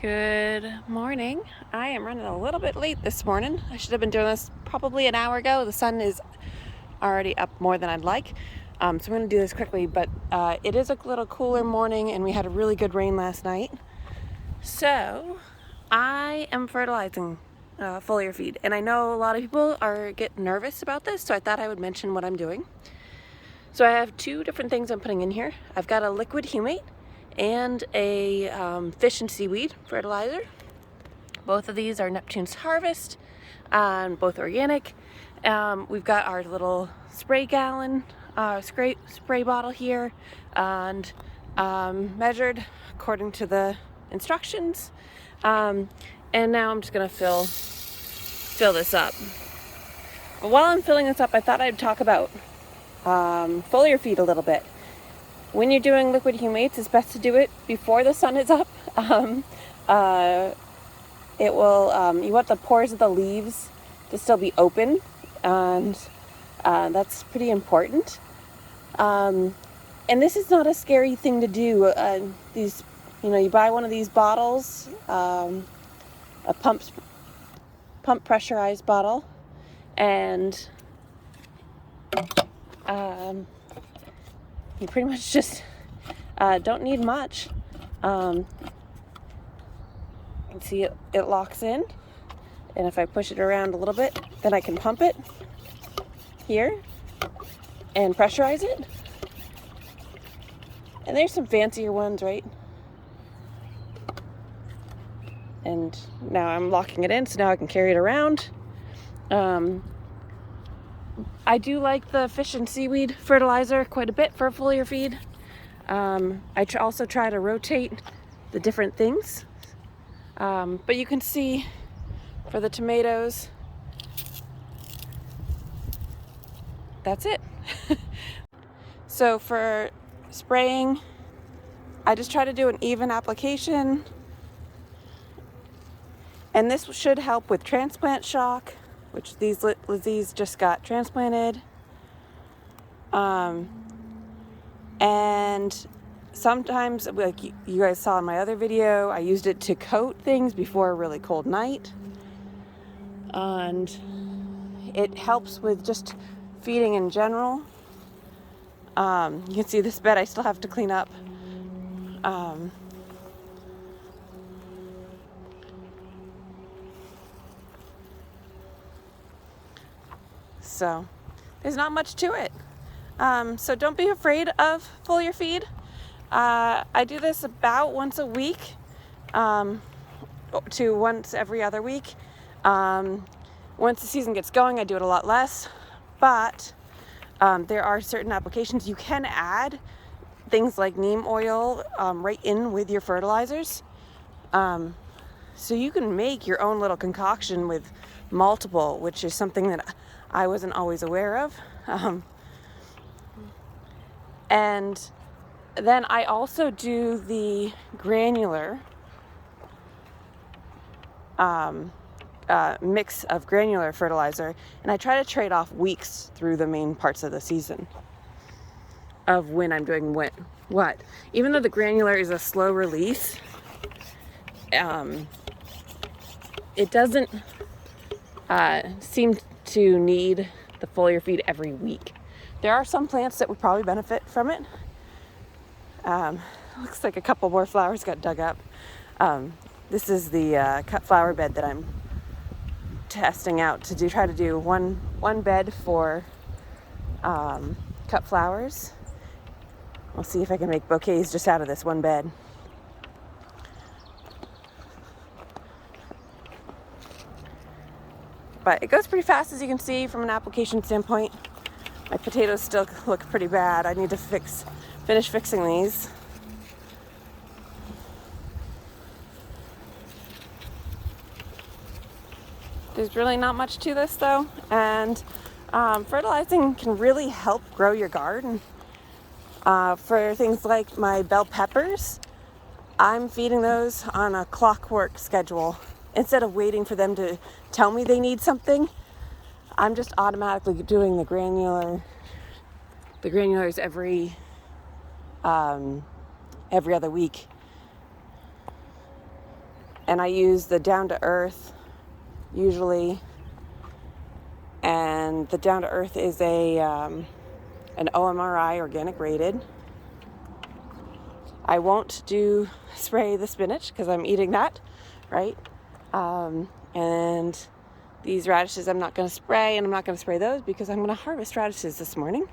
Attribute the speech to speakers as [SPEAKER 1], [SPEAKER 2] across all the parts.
[SPEAKER 1] Good morning. I am running a little bit late this morning. I should have been doing this probably an hour ago. The sun is already up more than I'd like. So I'm going to do this quickly, but it is a little cooler morning and we had a really good rain last night. So I am fertilizing foliar feed, and I know a lot of people are getting nervous about this, so I thought I would mention what I'm doing. So I have two different things I'm putting in here. I've got a liquid humate and a fish and seaweed fertilizer. Both of these are Neptune's Harvest, both organic. We've got our little spray gallon spray bottle here, and measured according to the instructions. And now I'm just gonna fill this up. But while I'm filling this up, I thought I'd talk about foliar feed a little bit. When you're doing liquid humates, it's best to do it before the sun is up. It will, you want the pores of the leaves to still be open, and that's pretty important. And this is not a scary thing to do. You buy one of these bottles, a pump pressurized bottle, and you pretty much just don't need much. You can see it locks in, and if I push it around a little bit, then I can pump it here and pressurize it. And there's some fancier ones, right? And now I'm locking it in, so now I can carry it around. I do like the fish and seaweed fertilizer quite a bit for foliar feed. I also try to rotate the different things. But you can see for the tomatoes, that's it. So for spraying, I just try to do an even application. And this should help with transplant shock, which these just got transplanted. And sometimes, like you guys saw in my other video, I used it to coat things before a really cold night. And it helps with just feeding in general. You can see this bed I still have to clean up. So there's not much to it. So don't be afraid of foliar feed. I do this about once a week to once every other week. Once the season gets going, I do it a lot less. But there are certain applications you can add things like neem oil right in with your fertilizers. So you can make your own little concoction with multiple, which is something that I wasn't always aware of. And then I also do the granular mix of granular fertilizer, and I try to trade off weeks through the main parts of the season of when I'm doing what. Even though the granular is a slow release, it doesn't seem to need the foliar feed every week. There are some plants that would probably benefit from it. Looks like a couple more flowers got dug up. This is the cut flower bed that I'm testing out to try to do one bed for cut flowers. We'll see if I can make bouquets just out of this one bed. But it goes pretty fast, as you can see from an application standpoint. My potatoes still look pretty bad. I need to finish fixing these. There's really not much to this though, and fertilizing can really help grow your garden. For things like my bell peppers, I'm feeding those on a clockwork schedule. Instead of waiting for them to tell me they need something, I'm just automatically doing the granulars every other week. and I use the Down to Earth usually, and the Down to Earth is an OMRI organic rated. I won't spray the spinach because I'm eating that, right? And these radishes I'm not going to spray, and I'm not going to spray those because I'm going to harvest radishes this morning.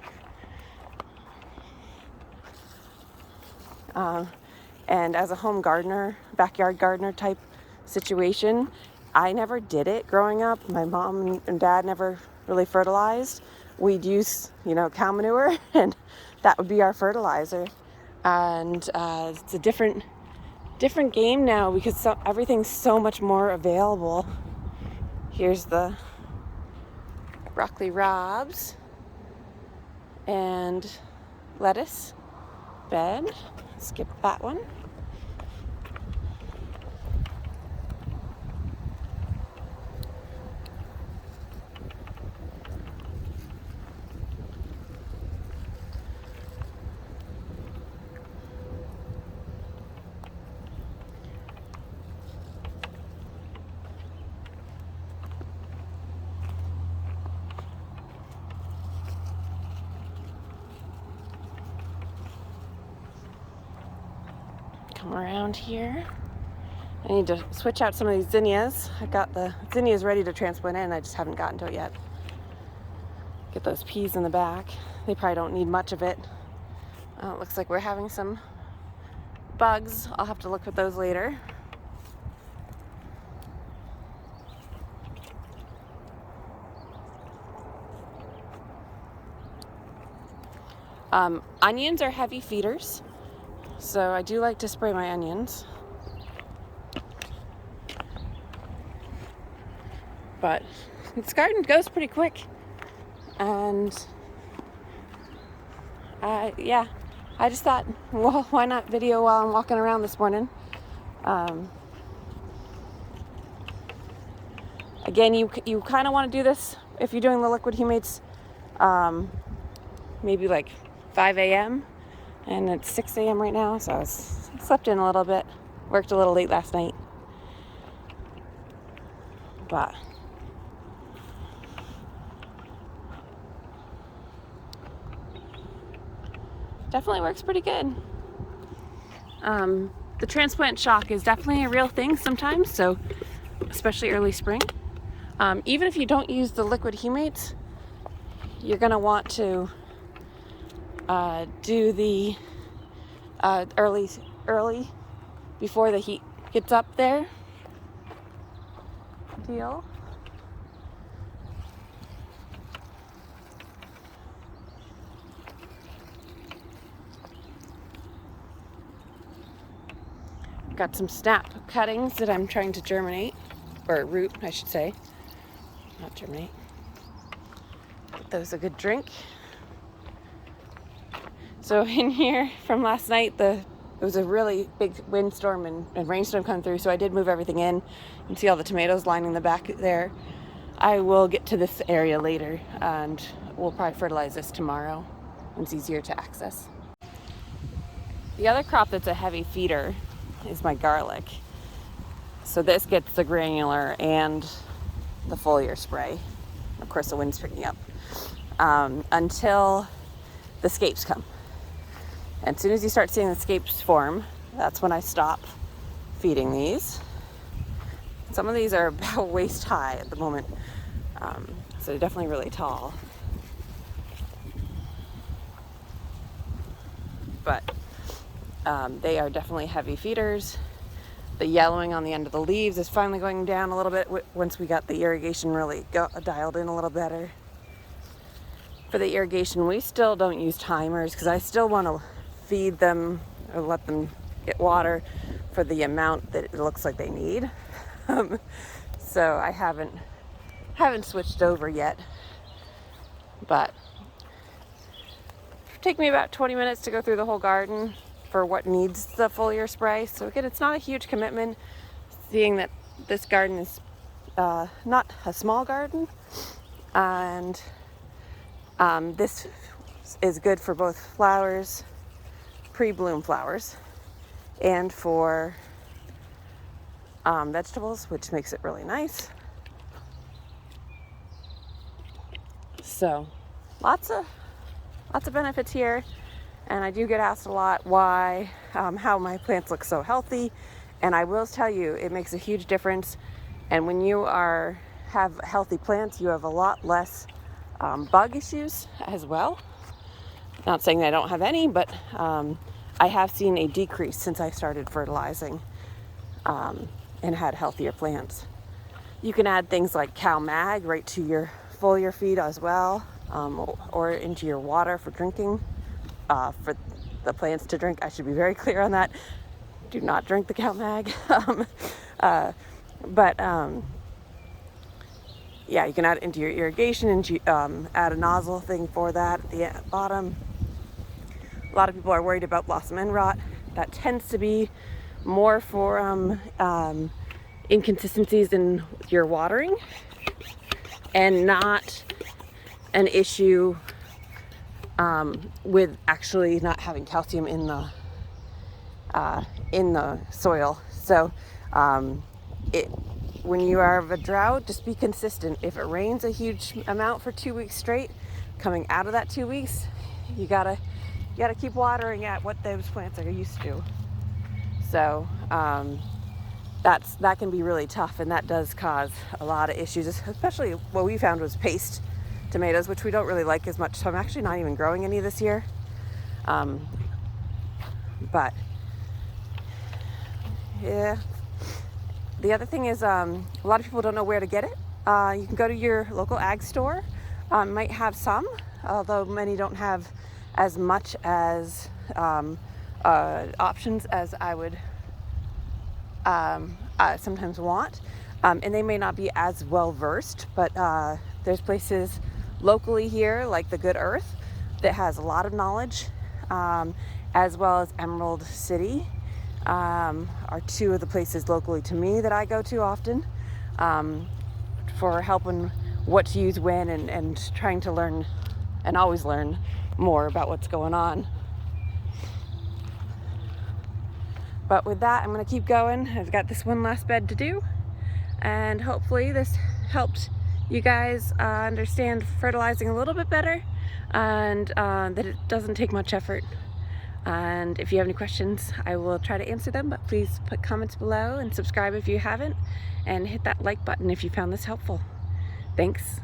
[SPEAKER 1] And as a home gardener, backyard gardener type situation, I never did it growing up. My mom and dad never really fertilized. We'd use, cow manure, and that would be our fertilizer. And it's a different game now because everything's so much more available. Here's the broccoli raabs and lettuce bed. Skip that one. Come around here. I need to switch out some of these zinnias. I got the zinnias ready to transplant in. I just haven't gotten to it yet. Get those peas in the back. They probably don't need much of it. It looks like we're having some bugs. I'll have to look at those later. Onions are heavy feeders, so I do like to spray my onions. But this garden goes pretty quick, and I just thought, well, why not video while I'm walking around this morning? Again, you kind of want to do this if you're doing the liquid humates, maybe like 5 a.m. and it's 6 a.m. right now, so I slept in a little bit, worked a little late last night, but definitely works pretty good. The transplant shock is definitely a real thing sometimes, so especially early spring. Even if you don't use the liquid humates, you're going to want to do the early before the heat gets up there deal. Got some snap cuttings that I'm trying to germinate, or root, I should say. Not germinate. Give those a good drink. So in here from last night, it was a really big windstorm and rainstorm come through, so I did move everything in. You can see all the tomatoes lining the back there. I will get to this area later, and we'll probably fertilize this tomorrow when it's easier to access. The other crop that's a heavy feeder is my garlic. So this gets the granular and the foliar spray. Of course, the wind's picking up until the scapes come. And as soon as you start seeing the scapes form, that's when I stop feeding these. Some of these are about waist high at the moment, so they're definitely really tall. But they are definitely heavy feeders. The yellowing on the end of the leaves is finally going down a little bit once we got the irrigation really dialed in a little better. For the irrigation, we still don't use timers because I still want to feed them or let them get water for the amount that it looks like they need. So I haven't switched over yet, but it'll take me about 20 minutes to go through the whole garden for what needs the foliar spray. So again, it's not a huge commitment, seeing that this garden is not a small garden, and this is good for both flowers, pre-bloom flowers, and for vegetables, which makes it really nice. So lots of benefits here. And I do get asked a lot why, how my plants look so healthy. And I will tell you, it makes a huge difference. And when you have healthy plants, you have a lot less bug issues as well. Not saying that I don't have any, but I have seen a decrease since I started fertilizing and had healthier plants. You can add things like cow mag right to your foliar feed as well, or into your water for drinking, for the plants to drink. I should be very clear on that. Do not drink the cow mag. Yeah, you can add it into your irrigation and add a nozzle thing for that at the bottom. A lot of people are worried about blossom end rot. That tends to be more for inconsistencies in your watering and not an issue with actually not having calcium in the soil. So when you have a drought, just be consistent. If it rains a huge amount for 2 weeks straight, coming out of that 2 weeks, you gotta keep watering at what those plants are used to. So that can be really tough, and that does cause a lot of issues, especially what we found was paste tomatoes, which we don't really like as much. So I'm actually not even growing any this year. But yeah, the other thing is a lot of people don't know where to get it. You can go to your local ag store. Might have some, although many don't have as much as options as I would sometimes want, and they may not be as well versed, but there's places locally here like the Good Earth that has a lot of knowledge, as well as Emerald City are two of the places locally to me that I go to often for helping what to use when, and trying to learn and always learn more about what's going on. But with that, I'm going to keep going. I've got this one last bed to do, and hopefully this helped you guys understand fertilizing a little bit better, and that it doesn't take much effort. And if you have any questions, I will try to answer them, but please put comments below and subscribe if you haven't, and hit that like button if you found this helpful. Thanks.